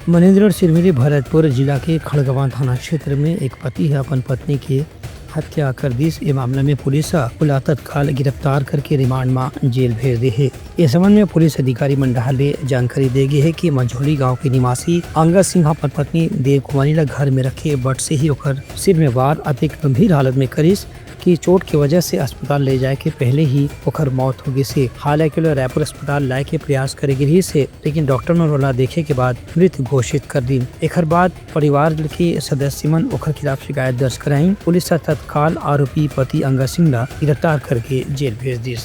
मनेन्द्रगढ़ सिरमिरी भरतपुर जिला के खड़गवां थाना क्षेत्र में एक पति है अपन पत्नी की हत्या कर दी। इस मामले में पुलिस उला तत्काल गिरफ्तार करके रिमांड में जेल भेज दी है। इस संबंध में पुलिस अधिकारी मंडाले जानकारी दे गई है कि मंझोली गांव के निवासी अंगद सिंह अपन पत्नी देव कुमारी ला घर में रखे बट से ही ओकर सिर में वार अति गंभीर हालत में करीस की चोट की वजह से अस्पताल ले जाए के पहले ही ओकर मौत हो गई से। हालांकि रायपुर अस्पताल लाए के प्रयास करे गिरी से, लेकिन डॉक्टर ने रोला देखे के बाद मृत घोषित कर दी। एक बाद परिवार के सदस्य मन ओकर खिलाफ शिकायत दर्ज कराई। पुलिस तत्काल आरोपी पति अंगद सिंह ला गिरफ्तार करके जेल भेज दी।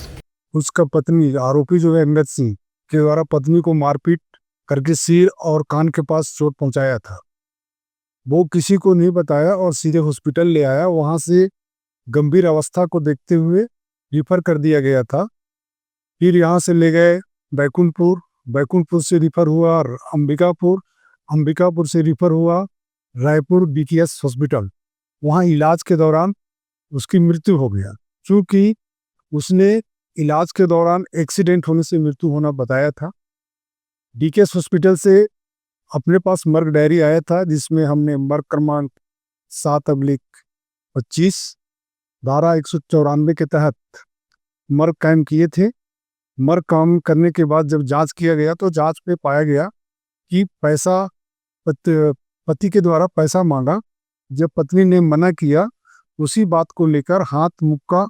उसका पत्नी आरोपी जो है अंगद सिंह के द्वारा पत्नी को मारपीट करके सिर और कान के पास चोट पहुंचाया था। वो किसी को नहीं बताया और सीधे हॉस्पिटल ले आया। वहां से गंभीर अवस्था को देखते हुए रिफर कर दिया गया था। फिर यहाँ से ले गए बैकुंठपुर, बैकुंठपुर से रिफर हुआ अंबिकापुर, अंबिकापुर से रिफर हुआ रायपुर BKS हॉस्पिटल। वहाँ इलाज के दौरान उसकी मृत्यु हो गया। चूँकि उसने इलाज के दौरान एक्सीडेंट होने से मृत्यु होना बताया था। DKS हॉस्पिटल से अपने पास मर्ग डायरी आया था, जिसमें हमने मर्ग क्रमांक 7/25 धारा 194 के तहत मर्ग कायम किए थे। मर्ग काम करने के बाद जब जांच किया गया तो जांच में पाया गया कि पैसा पति के द्वारा पैसा मांगा। जब पत्नी ने मना किया, उसी बात को लेकर हाथ मुक्का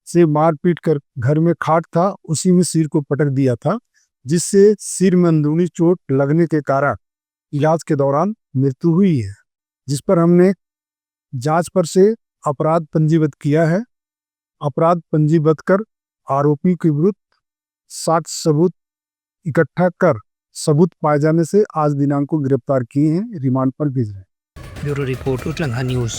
से मारपीट कर घर में खाट था, उसी में सिर को पटक दिया था, जिससे सिर में अंदरूनी चोट लगने के कारण इलाज के दौरान मृत्यु हुई है। जिस पर हमने जांच पर से अपराध पंजीबद्ध किया है। अपराध पंजीबद्ध कर आरोपी के विरुद्ध साक्ष्य सबूत इकट्ठा कर सबूत पाए जाने से आज दिनांक को गिरफ्तार किए हैं, रिमांड पर भेज रहे हैं। ब्यूरो रिपोर्ट उटलंगा न्यूज।